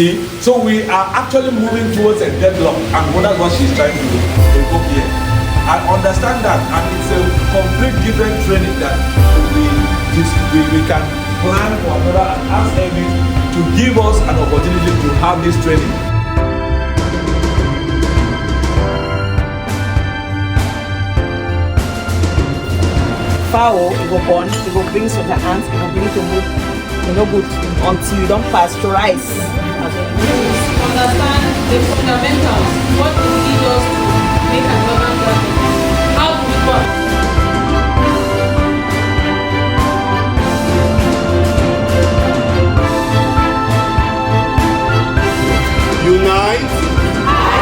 So we are actually moving towards a deadlock, and that's what she's trying to evoke here. I understand that, and it's a complete different training that we can plan for another and ask Amy to give us an opportunity to have this training. Fowl, it go born, it go bring some ants, it go bring to move, you know, good until you don't pasteurize. Understand the fundamentals. What do we need us to make an urban garden? How do we work? Unite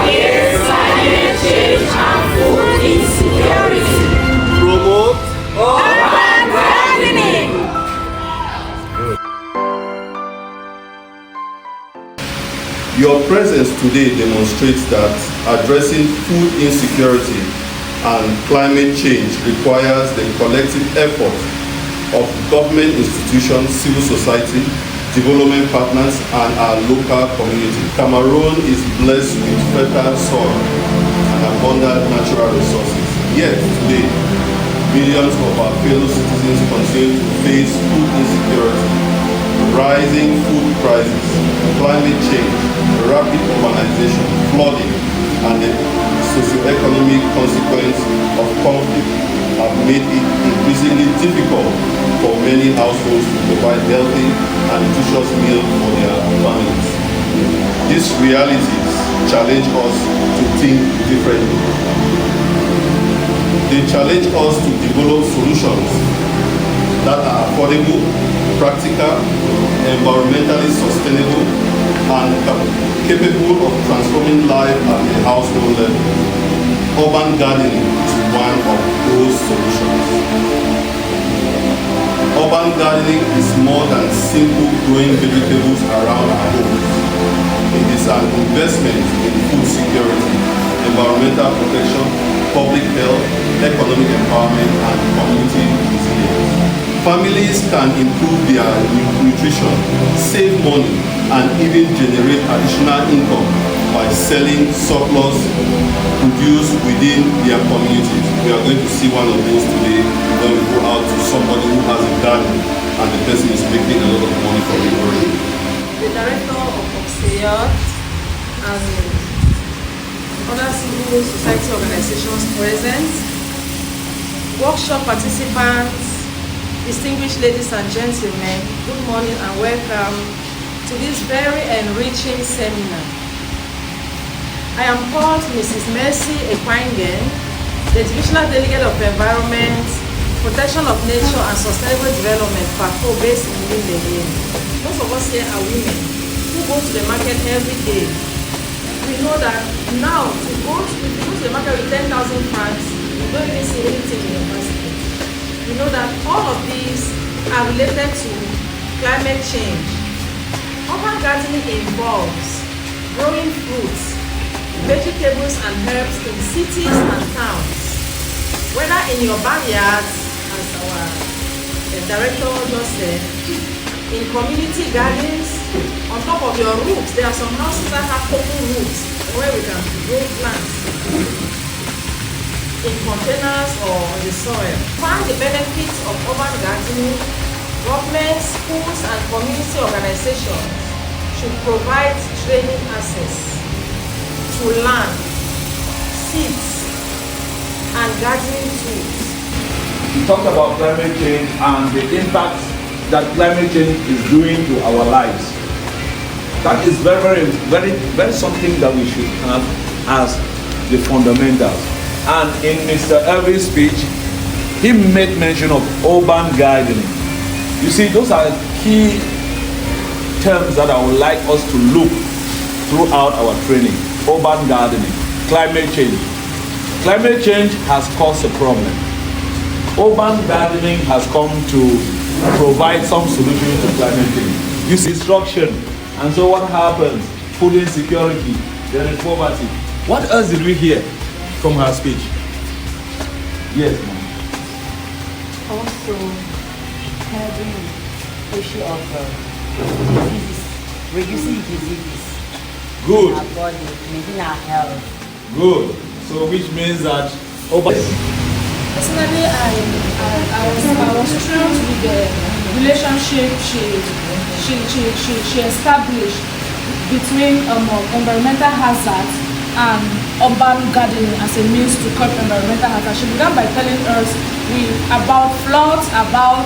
against climate change and food insecurity. Promote urban gardening. Your presence today demonstrates that addressing food insecurity and climate change requires the collective effort of government institutions, civil society, development partners, and our local community. Cameroon is blessed with fertile soil and abundant natural resources. Yet today, millions of our fellow citizens continue to face food insecurity, rising food prices, climate change, rapid urbanization, flooding, and the socioeconomic consequence of conflict have made it increasingly difficult for many households to provide healthy and nutritious meals for their families. These realities challenge us to think differently. They challenge us to develop solutions that are affordable, practical, environmentally sustainable, and capable of transforming life at the household level. Urban gardening is one of those solutions. Urban gardening is more than simple growing vegetables around our homes. It is an investment in food security, environmental protection, public health, economic empowerment, and community resilience. Families can improve their nutrition, save money, and even generate additional income by selling surplus produced within their communities. We are going to see one of those today when we go out to somebody who has a garden and the person is making a lot of money from it already. The director of OGCEYOD and other civil society organizations present, workshop participants, distinguished ladies and gentlemen, good morning and welcome to this very enriching seminar. I am called Mrs. Mercy Ekwangen, the Divisional Delegate of Environment, Protection of Nature and Sustainable Development, PACO, based in Limbe. Most of us here are women who go to the market every day. We know that now, if you go to the market with 10,000 francs, you don't even see anything in your basket. We know that all of these are related to climate change. Urban gardening involves growing fruits, vegetables and herbs in cities and towns, whether in your backyards, as our director just said, in community gardens, on top of your roofs. There are some houses that have open roofs where we can grow plants in containers or on the soil. Find the benefits of urban gardening. Governments, schools, and community organizations should provide training access to land, seeds, and gardening tools. We talked about climate change and the impact that climate change is doing to our lives. That is very something that we should have as the fundamentals. And in Mr. Elvis' speech, he made mention of urban gardening. You see, those are key terms that I would like us to look throughout our training. Urban gardening, climate change. Climate change has caused a problem. Urban gardening has come to provide some solution to climate change. You see destruction, and so what happens? Food insecurity, there is poverty. What else did we hear from her speech? Yes, ma'am. Also, having issue of diseases, reducing diseases. Good. our body, maintain our health. Good. So which means that Personally, I was thrilled with the relationship she established between environmental hazards and urban gardening as a means to curb environmental hazards. She began by telling us about floods, about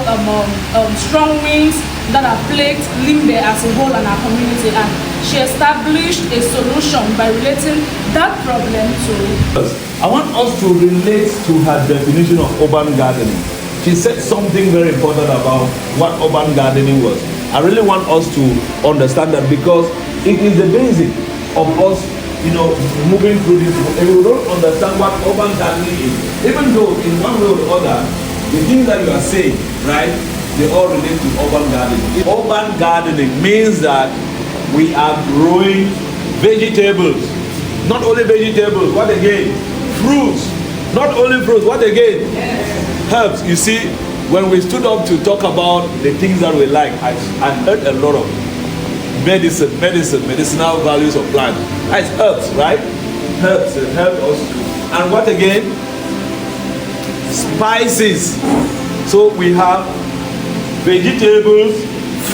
strong winds that have plagued Limbe as a whole and our community, and she established a solution by relating that problem to. I want us to relate to her definition of urban gardening. She said something very important about what urban gardening was. I really want us to understand that because it is the basic of us, moving through this. If we don't understand what urban gardening is, even though in one way or the other, the things that you are saying, right, they all relate to urban gardening. Urban gardening means that we are growing vegetables. Not only vegetables, what again? Fruits. Not only fruits, what again? Herbs. You see, when we stood up to talk about the things that we like, I heard a lot of medicinal values of plants. That's herbs, right? Herbs help us to. And what again? Spices. So we have vegetables,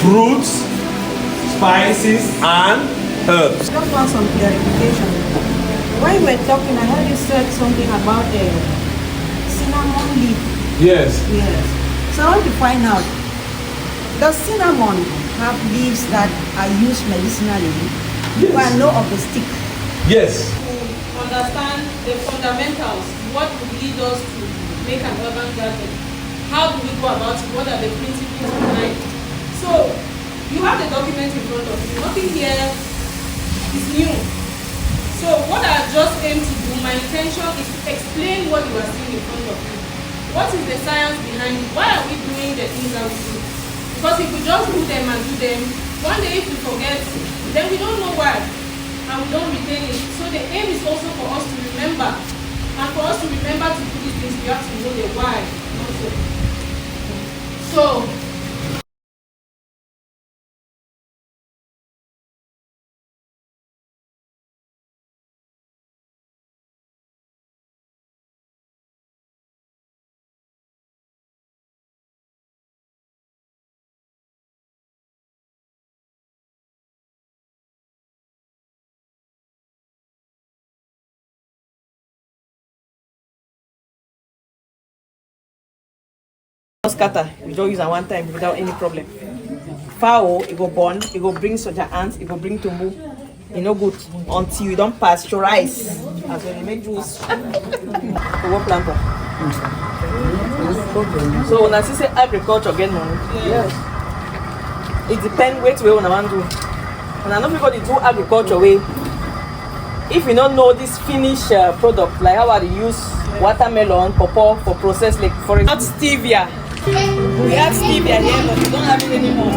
fruits, spices, and herbs. I just want some clarification. When you were talking, I heard you said something about cinnamon leaf. Yes. Yes. So I want to find out, does cinnamon have leaves that are used medicinally? Yes. Do I know of the stick? Yes. To understand the fundamentals, what would lead us to make an urban garden? How do we go about it? What are the principles behind? So, you have the document in front of you. Nothing here is new. So, what I just aim to do, my intention is to explain what you are seeing in front of you. What is the science behind it? Why are we doing the things that we do? Because if we just do them and do them, one day if we forget, then we don't know why, and we don't retain it. So the aim is also for us to remember. And for us to remember to do these things, we have to know the why also. So, Scatter, we don't use it one time without any problem. Fowl, it go born, it go bring such an ant, it go bring to move. You know good until you don't pasteurize. As when you make juice. For what planter? So when I say agriculture again, yes. It depends which way we want to do. And I know people they do agriculture way. If you don't know this finished product, like how I use watermelon, pawpaw for process, like for example, stevia. We have stevia here, but we don't have it anymore.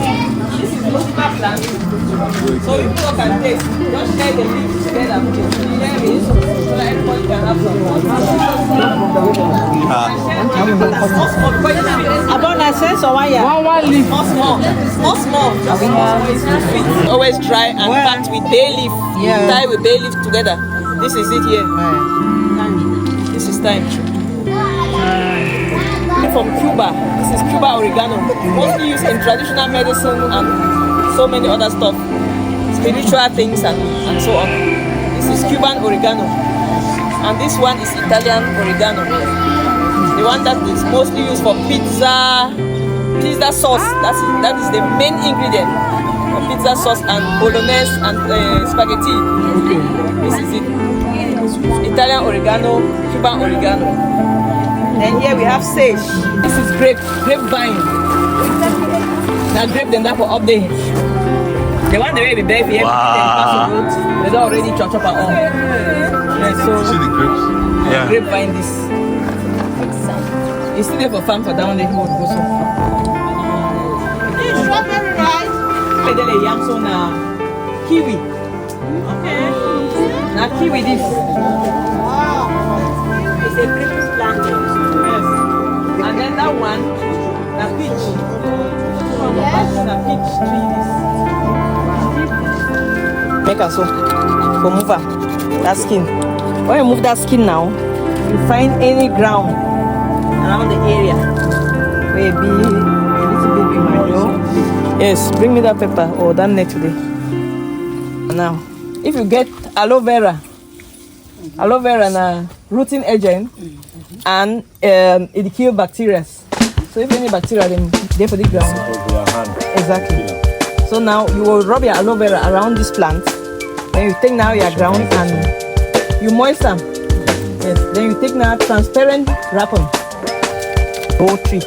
This is musical plant. So you talk and taste. Just share the leaves together. Share it so that everybody can have some. About a sense of wire. One leaf. Small. Just always dry and packed with bay leaf. Yeah. Tie with bay leaf together. This is it here. This is time. From Cuba. This is Cuba oregano. Mostly used in traditional medicine and so many other stuff. Spiritual things and so on. This is Cuban oregano. And this one is Italian oregano. The one that is mostly used for pizza sauce. That is the main ingredient for pizza sauce and bolognese and spaghetti. Okay. This is it. Italian oregano, Cuban oregano. Then here we have sage. This is grapevine. Now grape them that for up there. The one they will be there here. Wow. They don't already chop at all. Yeah, so see the grapes? Yeah. Grapevine this. It's still there for farm for down there. It's strawberry, right? They yam so na kiwi. Okay. Now kiwi this. Wow. It's a British plant. And then that one, the peach. Yes. The peach tree. Make a so. go move am, that skin. When you move that skin now, you find any ground around the area where be a little bit manure. Yes, bring me that pepper or that net today. Now, if you get aloe vera na rooting agent and it kills bacteria. So if any bacteria then they for the ground. Exactly. So now you will rub your aloe vera around this plant. Then you take now your ground and you moisten. Yes. Then you take now transparent wrapping. Whole tree.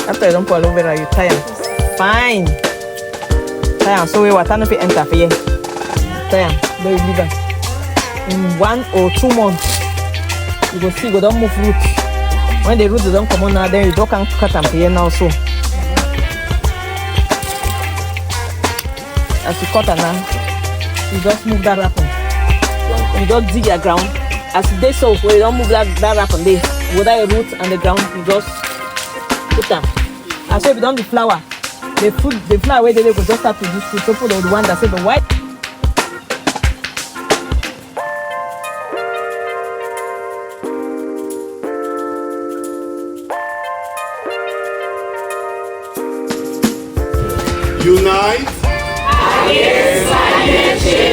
After you don't put aloe vera, you tie them. Fine. Tie them so we water no fit enter for you. Tie them. Then you leave them. In 1 or 2 months, you go see, you don't move root. When the roots don't come on now, then you don't can cut them here now. So, as you cut them now, you just move that wrapping. You don't dig your ground. As they so, when you don't move that wrapping there, whether your roots and the ground, you just put them. And so if you don't do flower, the flower where they go just start to produce fruit. So for the one that's even white. Unite against climate change.